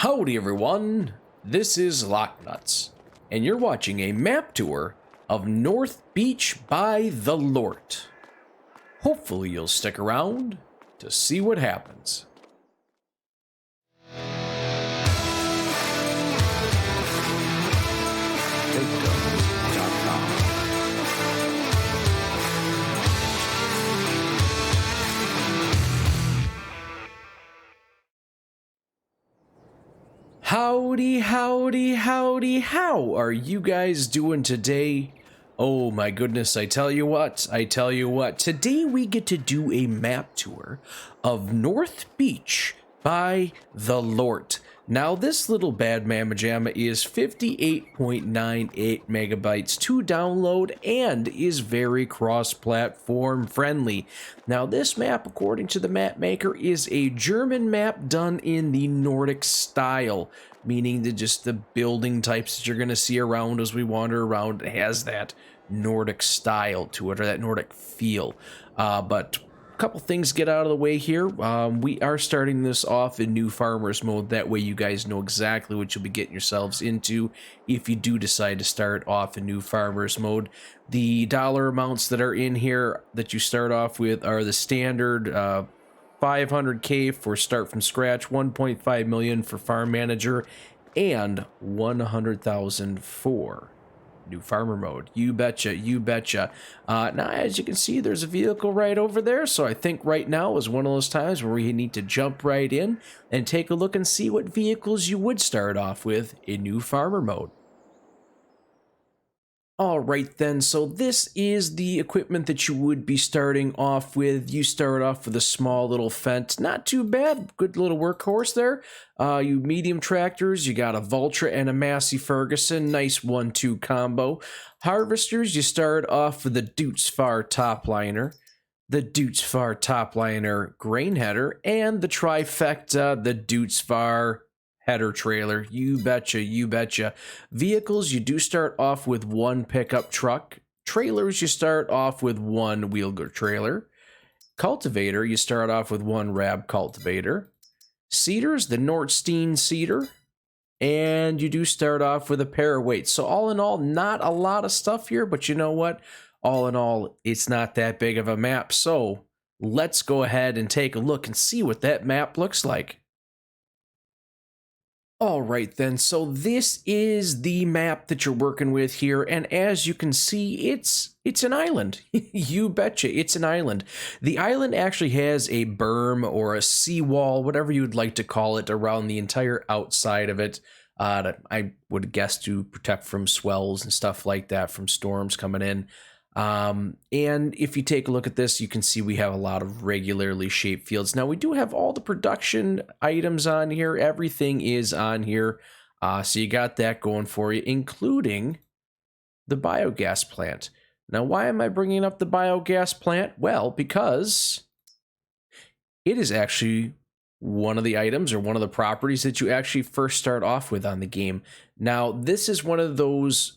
Howdy everyone, this is LockNutz, and you're watching a map tour of North Beach by the Lort. Hopefully you'll stick around to see what happens. Howdy, howdy, howdy, how are you guys doing today? Oh my goodness, I tell you what, today we get to do a map tour of North Beach by the Lort. Now this little bad mamma jamma is 58.98 megabytes to download and is very cross-platform friendly. Now this map, according to the map maker, is a German map done in the Nordic style, meaning that just the building types that you're going to see around as we wander around has that Nordic style to it, or that Nordic feel. But a couple things get out of the way here. We are starting this off in new farmers mode. That way you guys know exactly what you'll be getting yourselves into if you do decide to start off in new farmers mode. The dollar amounts that are in here that you start off with are the standard 500k for start from scratch, 1.5 million for farm manager, and 100,000 for new farmer mode. You betcha, you betcha. Now, as you can see, there's a vehicle right over there, so I think right now is one of those times where we need to jump right in and take a look and see what vehicles you would start off with in new farmer mode. Alright then, so this is the equipment that you would be starting off with. You start off with a small little Fent, not too bad, good little workhorse there. You medium tractors, you got a Vultra and a Massey Ferguson, nice 1-2 combo. Harvesters, you start off with the Dutzfar Topliner, the Dutzfar Topliner grain header, and the trifecta, the Dutzfar header trailer. You betcha, you betcha. Vehicles, you do start off with one pickup truck. Trailers, you start off with one wheelger trailer. Cultivator, you start off with one Rab cultivator. Seeders, the Nordstein seeder. And you do start off with a pair of weights. So all in all, not a lot of stuff here, but you know what? All in all, it's not that big of a map. So let's go ahead and take a look and see what that map looks like. Alright then, so this is the map that you're working with here, and as you can see, it's an island. You betcha, it's an island. The island actually has a berm or a seawall, whatever you'd like to call it, around the entire outside of it. I would guess to protect from swells and stuff like that, from storms coming in. And if you take a look at this, you can see we have a lot of regularly shaped fields. Now we do have all the production items on here. Everything is on here. So you got that going for you, including the biogas plant. Now, why am I bringing up the biogas plant? Well, because it is actually one of the items or one of the properties that you actually first start off with on the game. Now, this is one of those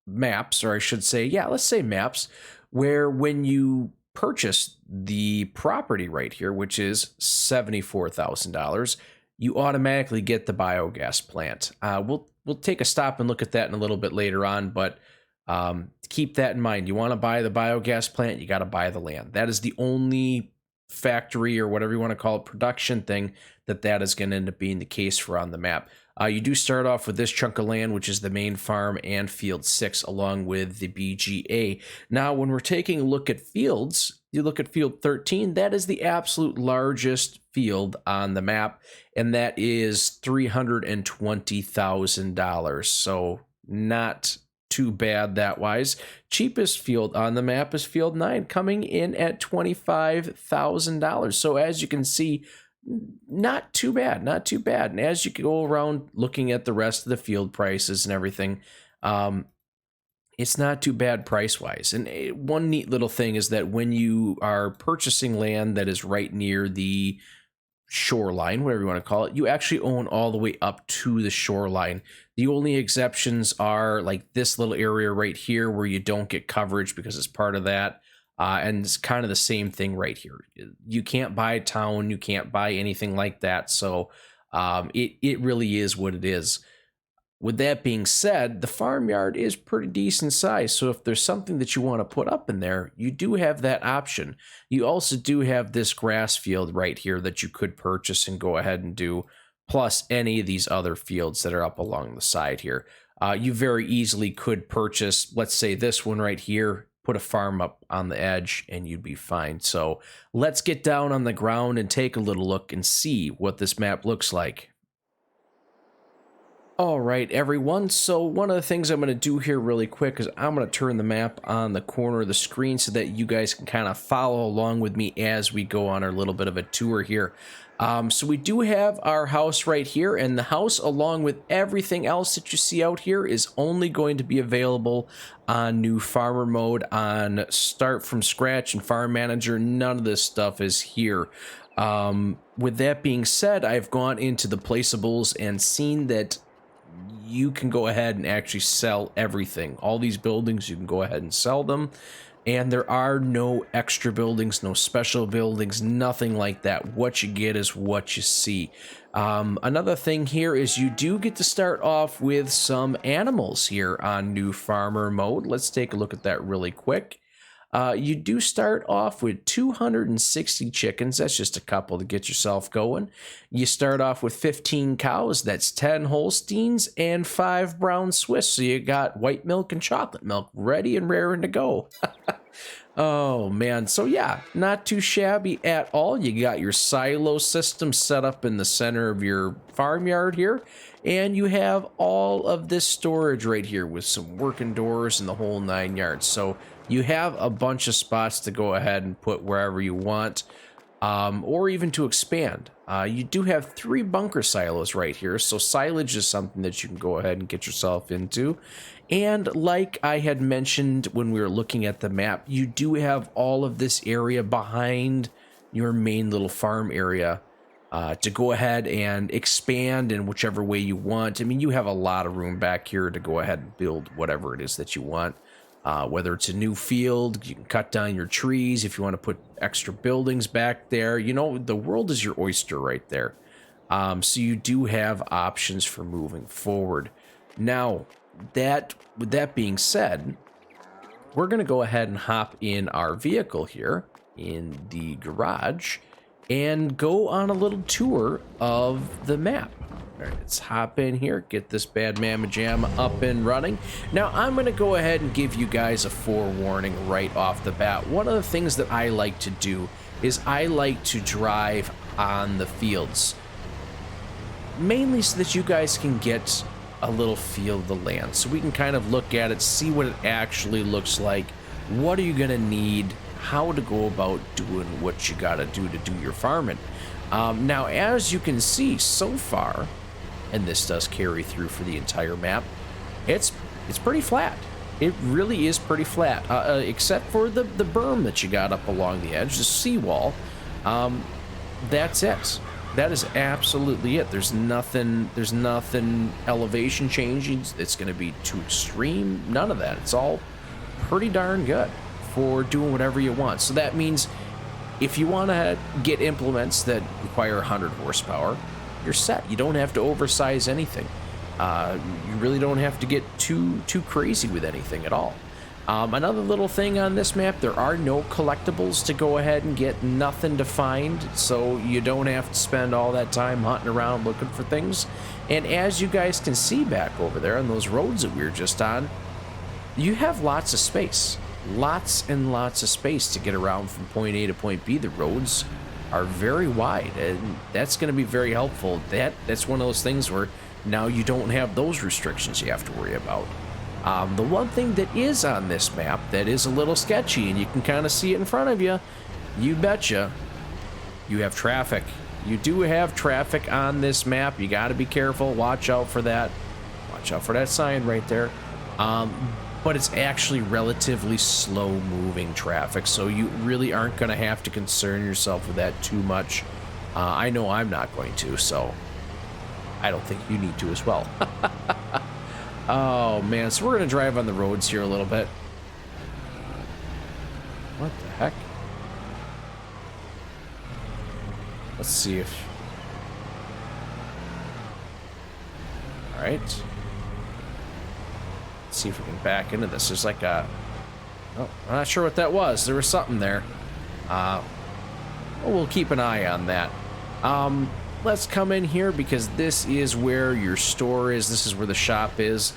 maps, or I should say, yeah, let's say maps, where when you purchase the property right here, which is $74,000, you automatically get the biogas plant. We'll take a stop and look at that in a little bit later on, but keep that in mind. You want to buy the biogas plant, you got to buy the land. That is the only factory, or whatever you want to call it, production thing that is going to end up being the case for on the map. You do start off with this chunk of land, which is the main farm and field 6, along with the BGA. Now, when we're taking a look at fields, you look at field 13, that is the absolute largest field on the map, and that is $320,000. So not too bad that wise. Cheapest field on the map is field 9, coming in at $25,000. So as you can see, not too bad, not too bad. And as you go around looking at the rest of the field prices and everything, it's not too bad price-wise. And one neat little thing is that when you are purchasing land that is right near the shoreline, whatever you want to call it, you actually own all the way up to the shoreline. The only exceptions are like this little area right here where you don't get coverage because it's part of that. And it's kind of the same thing right here. You can't buy a town, you can't buy anything like that. So It really is what it is. With that being said, the farmyard is pretty decent size, so if there's something that you want to put up in there, you do have that option. You also do have this grass field right here that you could purchase and go ahead and do, plus any of these other fields that are up along the side here. You very easily could purchase, let's say this one right here, put a farm up on the edge, and you'd be fine. So let's get down on the ground and take a little look and see what this map looks like. All right, everyone. So one of the things I'm going to do here really quick is I'm going to turn the map on the corner of the screen so that you guys can kind of follow along with me as we go on our little bit of a tour here. So we do have our house right here, and the house, along with everything else that you see out here, is only going to be available on new farmer mode, on start from scratch and farm manager. None of this stuff is here. With that being said, I've gone into the placeables and seen that you can go ahead and actually sell everything. All these buildings, you can go ahead and sell them. And there are no extra buildings, no special buildings, nothing like that. What you get is what you see. Another thing here is you do get to start off with some animals here on new farmer mode. Let's take a look at that really quick. You do start off with 260 chickens. That's just a couple to get yourself going. You start off with 15 cows. That's 10 Holsteins and 5 brown Swiss. So you got white milk and chocolate milk ready and raring to go. Oh, man. So, yeah, not too shabby at all. You got your silo system set up in the center of your farmyard here. And you have all of this storage right here with some working doors and the whole 9 yards. So you have a bunch of spots to go ahead and put wherever you want, or even to expand. You do have 3 bunker silos right here, so silage is something that you can go ahead and get yourself into. And like I had mentioned when we were looking at the map, you do have all of this area behind your main little farm area to go ahead and expand in whichever way you want. I mean, you have a lot of room back here to go ahead and build whatever it is that you want. Whether it's a new field, you can cut down your trees if you want to put extra buildings back there. You know, the world is your oyster right there. So you do have options for moving forward. Now, with that being said, we're going to go ahead and hop in our vehicle here in the garage and go on a little tour of the map. All right, let's hop in here, get this bad mamma jamma up and running. Now, I'm going to go ahead and give you guys a forewarning right off the bat. One of the things that I like to do is I like to drive on the fields, mainly so that you guys can get a little feel of the land, so we can kind of look at it, see what it actually looks like, what are you going to need, how to go about doing what you got to do your farming. Now, as you can see so far, and this does carry through for the entire map, it's pretty flat. It really is pretty flat, except for the berm that you got up along the edge, the seawall. That's it. That is absolutely it. There's nothing elevation changing. It's going to be too extreme. None of that. It's all pretty darn good for doing whatever you want. So that means if you want to get implements that require 100 horsepower, you're set. You don't have to oversize anything. You really don't have to get too crazy with anything at all. Another little thing on this map, there are no collectibles to go ahead and get, nothing to find, so you don't have to spend all that time hunting around looking for things. And as you guys can see back over there on those roads that we were just on, you have lots of space. Lots and lots of space to get around from point A to point B. The roads are very wide, and that's going to be very helpful. That's one of those things where now you don't have those restrictions you have to worry about. The one thing that is on this map that is a little sketchy, and you can kind of see it in front of you, you betcha, you have traffic. You do have traffic on this map. You got to be careful. Watch out for that. Watch out for that sign right there. But it's actually relatively slow-moving traffic, so you really aren't going to have to concern yourself with that too much. I know I'm not going to, so I don't think you need to as well. Oh, man, so we're going to drive on the roads here a little bit. What the heck? Let's see if... right. Let's see if we can back into this. There's like a... Oh, I'm not sure what that was. There was something there. Well, we'll keep an eye on that. Let's come in here because this is where your store is. This is where the shop is.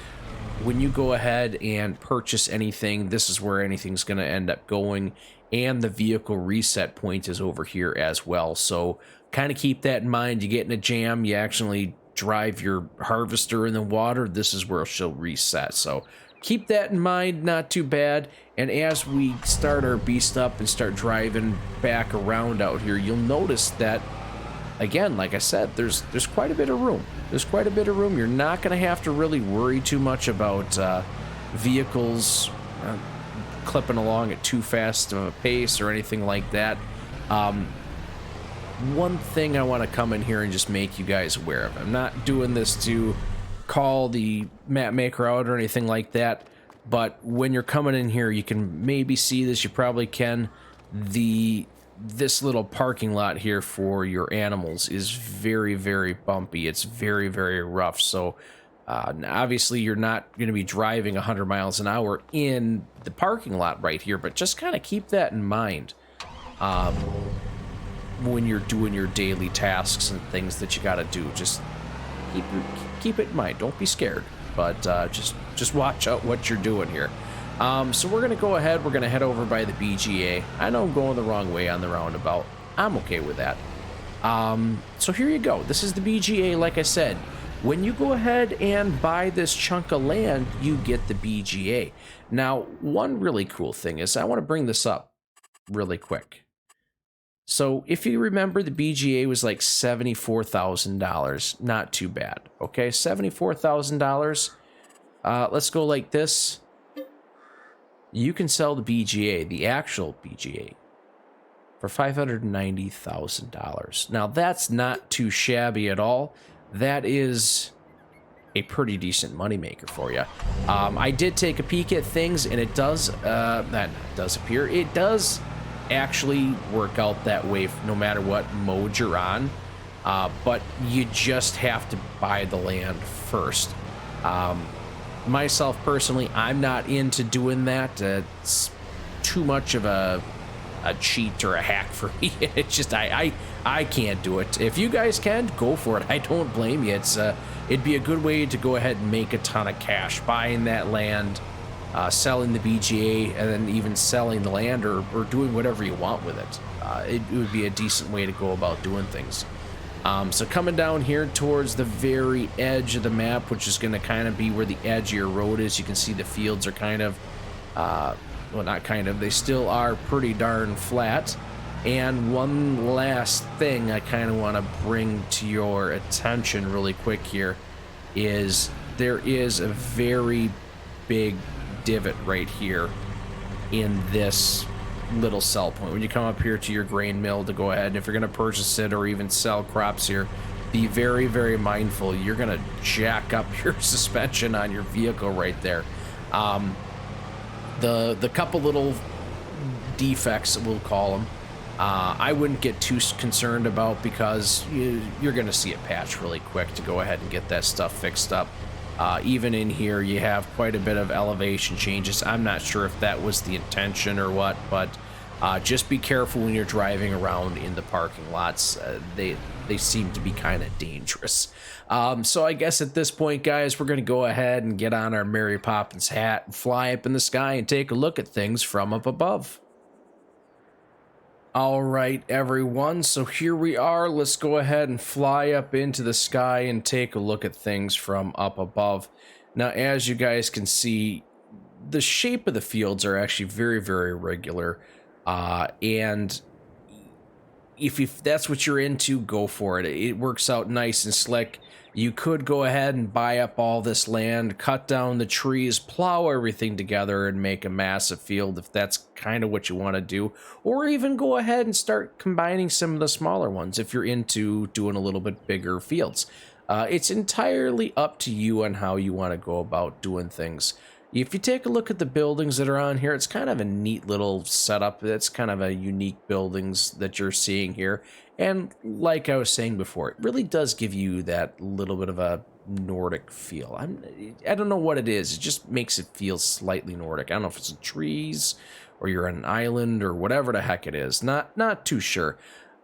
When you go ahead and purchase anything, this is where anything's going to end up going. And the vehicle reset point is over here as well. So kind of keep that in mind. You get in a jam, you actually drive your harvester in the water, this is where she'll reset. So keep that in mind, not too bad. And as we start our beast up and start driving back around out here, you'll notice that, again, like I said, there's quite a bit of room. There's quite a bit of room. You're not going to have to really worry too much about vehicles clipping along at too fast of a pace or anything like that. One thing I want to come in here and just make you guys aware of. I'm not doing this to call the map maker out or anything like that, but when you're coming in here, you can maybe see this, you probably can. This little parking lot here for your animals is very, very bumpy. It's very, very rough. So obviously you're not going to be driving 100 miles an hour in the parking lot right here, but just kind of keep that in mind when you're doing your daily tasks and things that you got to do. Just keep it in mind. Don't be scared, but just watch out what you're doing here. So we're going to go ahead. We're going to head over by the BGA. I know I'm going the wrong way on the roundabout. I'm okay with that. So here you go. This is the BGA. Like I said, when you go ahead and buy this chunk of land, you get the BGA. Now, one really cool thing is I want to bring this up really quick. So if you remember, the BGA was like $74,000. Not too bad. Okay, $74,000. Let's go like this. You can sell the BGA, the actual BGA, for $590,000. Now, that's not too shabby at all. That is a pretty decent moneymaker for you. I did take a peek at things, and it does, that does appear, it does actually work out that way no matter what mode you're on, but you just have to buy the land first. Myself personally, I'm not into doing that. It's too much of a cheat or a hack for me. It's just I can't do it. If you guys can, go for it. I don't blame you. It'd be a good way to go ahead and make a ton of cash buying that land, selling the BGA, and then even selling the land or doing whatever you want with it. It would be a decent way to go about doing things. So coming down here towards the very edge of the map, which is going to kind of be where the edge of your road is, you can see the fields are kind of, well, not kind of, they still are pretty darn flat. And one last thing I kind of want to bring to your attention really quick here is there is a very big divot right here in this little sell point. When you come up here to your grain mill to go ahead, and if you're going to purchase it or even sell crops here, be very, very mindful. You're going to jack up your suspension on your vehicle right there. The couple little defects, we'll call them, I wouldn't get too concerned about, because you're going to see it patch really quick to go ahead and get that stuff fixed up. Even in here, you have quite a bit of elevation changes. I'm not sure if that was the intention or what, but just be careful when you're driving around in the parking lots. They seem to be kind of dangerous. So I guess at this point, guys, we're going to go ahead and get on our Mary Poppins hat and fly up in the sky and take a look at things from up above. All right, everyone, so here we are. Let's go ahead and fly up into the sky and take a look at things from up above. Now, as you guys can see, the shape of the fields are actually very, very regular. And if that's what you're into, go for it. It works out nice and slick. You could go ahead and buy up all this land, cut down the trees, plow everything together, and make a massive field if that's kind of what you want to do. Or even go ahead and start combining some of the smaller ones if you're into doing a little bit bigger fields. It's entirely up to you on how you want to go about doing things. If you take a look at the buildings that are on here, it's kind of a neat little setup. That's kind of a unique buildings that you're seeing here. And like I was saying before, it really does give you that little bit of a Nordic feel. I don't know what it is. It just makes it feel slightly Nordic. I don't know if it's the trees or you're on an island or whatever the heck it is. Not too sure.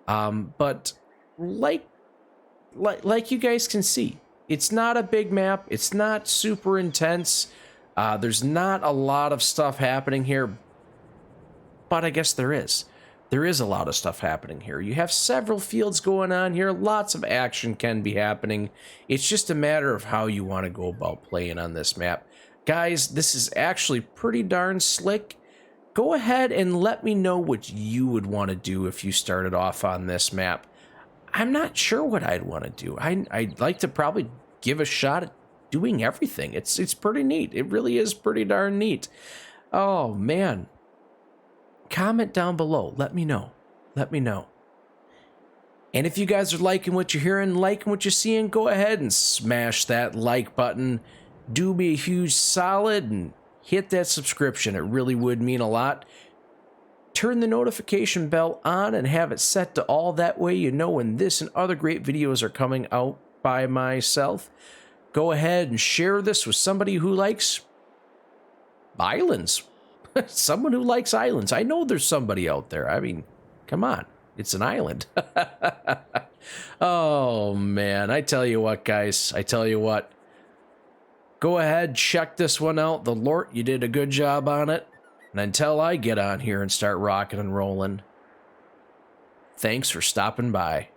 But like you guys can see, it's not a big map. It's not super intense. There's not a lot of stuff happening here, but I guess there is. There is a lot of stuff happening here. You have several fields going on here. Lots of action can be happening. It's just a matter of how you want to go about playing on this map. Guys, this is actually pretty darn slick. Go ahead and let me know what you would want to do if you started off on this map. I'm not sure what I'd want to do. I'd like to probably give a shot at doing everything. It's pretty neat. It really is pretty darn neat. Oh, man. Comment down below. Let me know. Let me know. And if you guys are liking what you're hearing, liking what you're seeing, go ahead and smash that like button. Do me a huge solid and hit that subscription. It really would mean a lot. Turn the notification bell on and have it set to all. That way you know when this and other great videos are coming out by myself. Go ahead and share this with somebody who likes islands. Someone who likes islands. I know there's somebody out there. I mean, come on. It's an island. Oh, man. I tell you what, guys. I tell you what. Go ahead, check this one out. The Lort, you did a good job on it. And until I get on here and start rocking and rolling, thanks for stopping by.